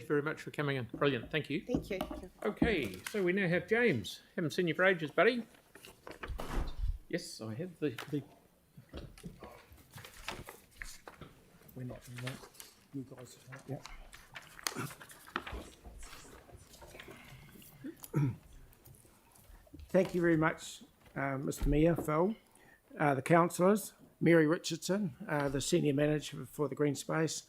very much for coming in. Brilliant, thank you. Thank you. Okay, so we now have James. Haven't seen you for ages, buddy. Yes, I have the We're not doing that. You guys, yeah. Thank you very much, Mr. Mayor, Phil, the councillors, Mary Richardson, the Senior Manager for the Green Space.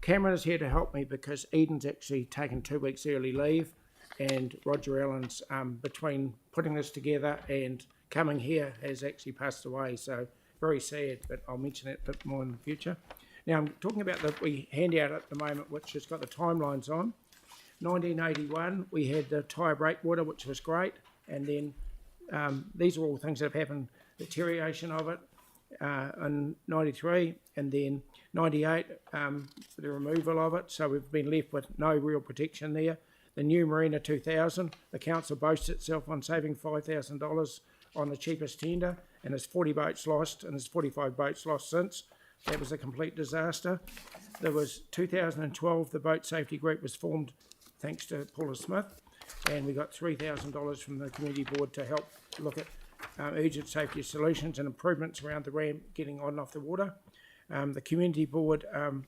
Cameron is here to help me because Eden's actually taken 2 weeks early leave, and Roger Allen's, between putting this together and coming here, has actually passed away, so very sad, but I'll mention it a bit more in the future. Now, I'm talking about the we handout at the moment, which has got the timelines on. 1981, we had the tyre breakwater, which was great, and then these are all things that have happened, deterioration of it in 93, and then 98, the removal of it, so we've been left with no real protection there. The new Marina 2000, the council boasts itself on saving $5,000 on the cheapest tender, and there's 40 boats lost, and there's 45 boats lost since. That was a complete disaster. There was 2012, the boat safety group was formed thanks to Paula Smith, and we got $3,000 from the community board to help look at urgent safety solutions and improvements around the ramp getting on and off the water. The community board and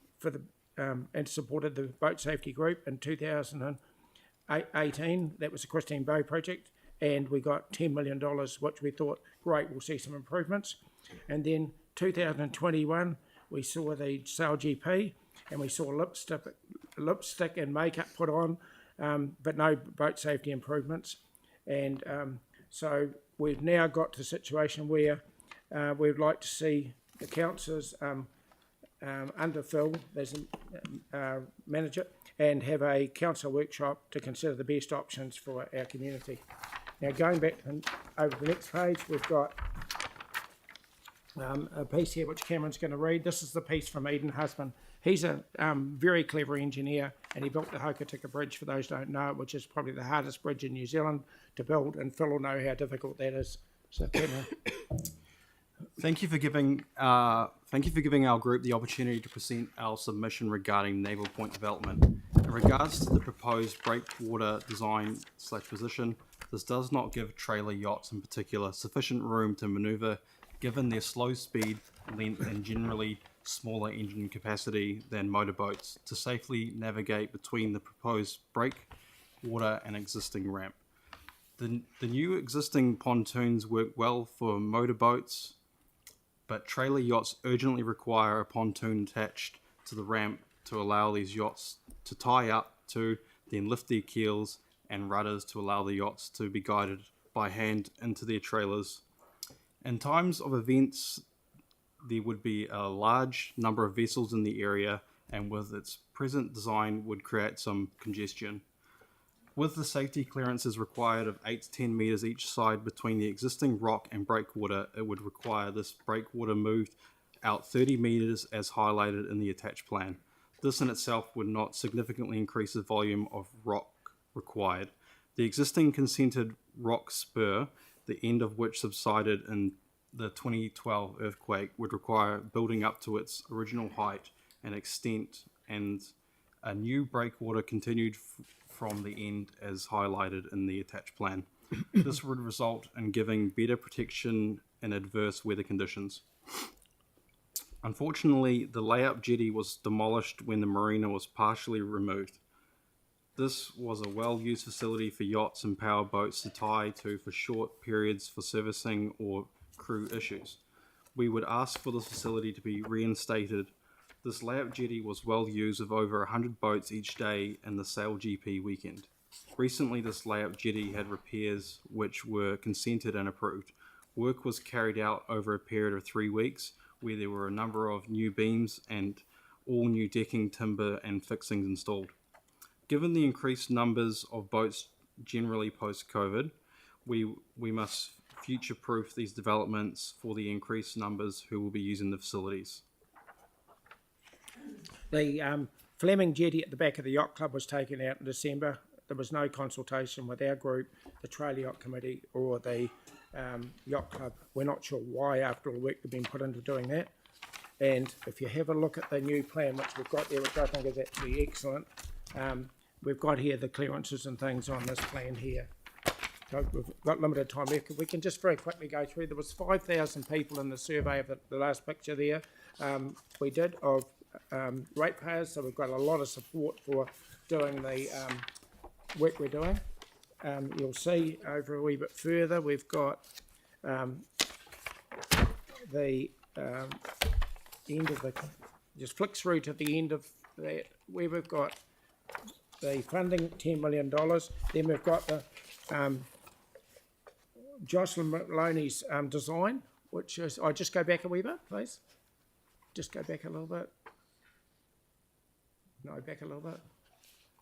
supported the boat safety group in 2018. That was the Christine Bay project, and we got $10 million, which we thought, great, we'll see some improvements. And then 2021, we saw the Sail GP, and we saw lipstick and makeup put on, but no boat safety improvements. And so we've now got to a situation where we'd like to see the councillors under Phil as a manager and have a council workshop to consider the best options for our community. Now, going back over the next page, we've got a piece here which Cameron's going to read. This is the piece from Eden Husband. He's a very clever engineer, and he built the Hokitika Bridge, for those who don't know it, which is probably the hardest bridge in New Zealand to build, and Phil will know how difficult that is. So, Cameron. Thank you for giving our group the opportunity to present our submission regarding Naval Point development. In regards to the proposed breakwater design / position, this does not give trailer yachts in particular sufficient room to manoeuvre, given their slow speed, length, and generally smaller engine capacity than motorboats, to safely navigate between the proposed breakwater and existing ramp. The new existing pontoons work well for motorboats, but trailer yachts urgently require a pontoon attached to the ramp to allow these yachts to tie up to, then lift their keels and rudders to allow the yachts to be guided by hand into their trailers. In times of events, there would be a large number of vessels in the area, and with its present design would create some congestion. With the safety clearances required of 8 to 10 metres each side between the existing rock and breakwater, it would require this breakwater moved out 30 metres as highlighted in the attached plan. This in itself would not significantly increase the volume of rock required. The existing consented rock spur, the end of which subsided in the 2012 earthquake, would require building up to its original height and extent, and a new breakwater continued from the end as highlighted in the attached plan. This would result in giving better protection in adverse weather conditions. Unfortunately, the layout jetty was demolished when the marina was partially removed. This was a well-used facility for yachts and power boats to tie to for short periods for servicing or crew issues. We would ask for this facility to be reinstated. This layout jetty was well used with over 100 boats each day in the Sail GP weekend. Recently, this layout jetty had repairs which were consented and approved. Work was carried out over a period of 3 weeks, where there were a number of new beams and all new decking, timber and fixings installed. Given the increased numbers of boats generally post-COVID, we must future-proof these developments for the increased numbers who will be using the facilities. The Fleming jetty at the back of the yacht club was taken out in December. There was no consultation with our group, the Trailer Yacht Committee or the yacht club. We're not sure why after all the work that's been put into doing that. And if you have a look at the new plan which we've got there, which I think is actually excellent, We've got here the clearances and things on this plan here. So we've got limited time left. We can just very quickly go through. There was 5,000 people in the survey of the last picture there. We did of ratepayers, so we've got a lot of support for doing the work we're doing. You'll see over a wee bit further, we've got the end of the, just flick through to the end of that, where we've got the funding, $10 million. Then we've got the Jocelyn Maloney's design, which is, I'll just go back a wee bit, please. Just go back a little bit. No, back a little bit.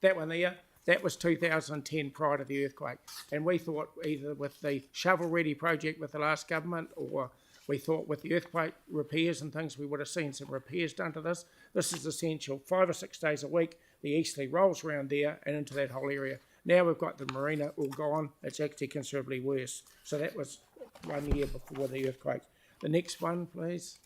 That one there, that was 2010 prior to the earthquake. And we thought either with the shovel-ready project with the last government, or we thought with the earthquake repairs and things, we would have seen some repairs done to this. This is essential. 5 or 6 days a week, the easterly rolls around there and into that whole area. Now we've got the marina all gone. It's actually considerably worse. So that was 1 year before the earthquake. The next one, please.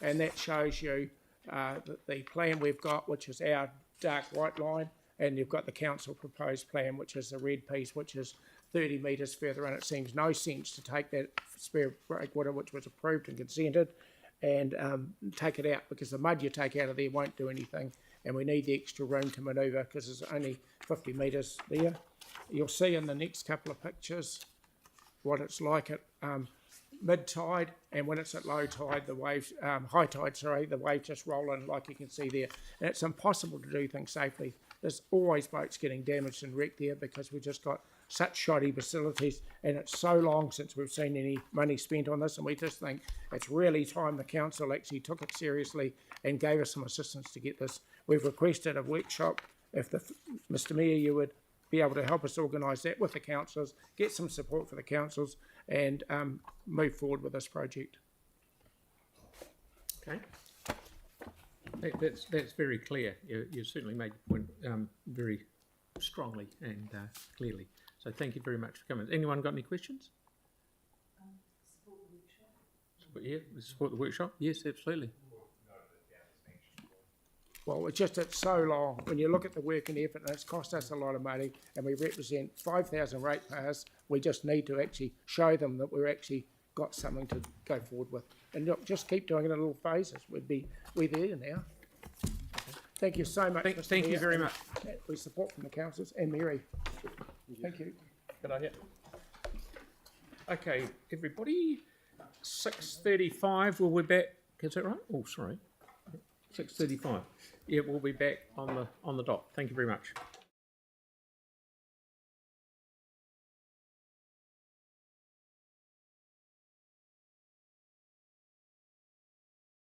And that shows you the plan we've got, which is our dark white line, and you've got the council proposed plan, which is the red piece, which is 30 metres further in. It seems no sense to take that spare breakwater, which was approved and consented, and take it out, because the mud you take out of there won't do anything, and we need the extra room to manoeuvre because there's only 50 metres there. You'll see in the next couple of pictures what it's like at mid-tide, and when it's at low tide, the waves, high tide, sorry, the waves just roll in like you can see there. And it's impossible to do things safely. There's always boats getting damaged and wrecked there because we've just got such shoddy facilities, and it's so long since we've seen any money spent on this, and we just think it's really time the council actually took it seriously and gave us some assistance to get this. We've requested a workshop. If Mr Mayor, you would be able to help us organise that with the councillors, get some support for the councils, and move forward with this project. Okay. That's very clear. You certainly made the point very strongly and clearly. So thank you very much for coming. Anyone got any questions? Support the workshop. Support the workshop? Yes, absolutely. Well, it's so long. When you look at the work and effort, and it's cost us a lot of money, and we represent 5,000 ratepayers, we just need to actually show them that we're actually got something to go forward with. And look, just keep doing it in little phases. We're there now. Thank you so much. Thank you very much. We support from the councils and Mary. Thank you. Good idea. Okay, everybody. 6:35. We'll be back. Is that right? Oh, sorry. 6:35. Yeah, we'll be back on the dot. Thank you very much.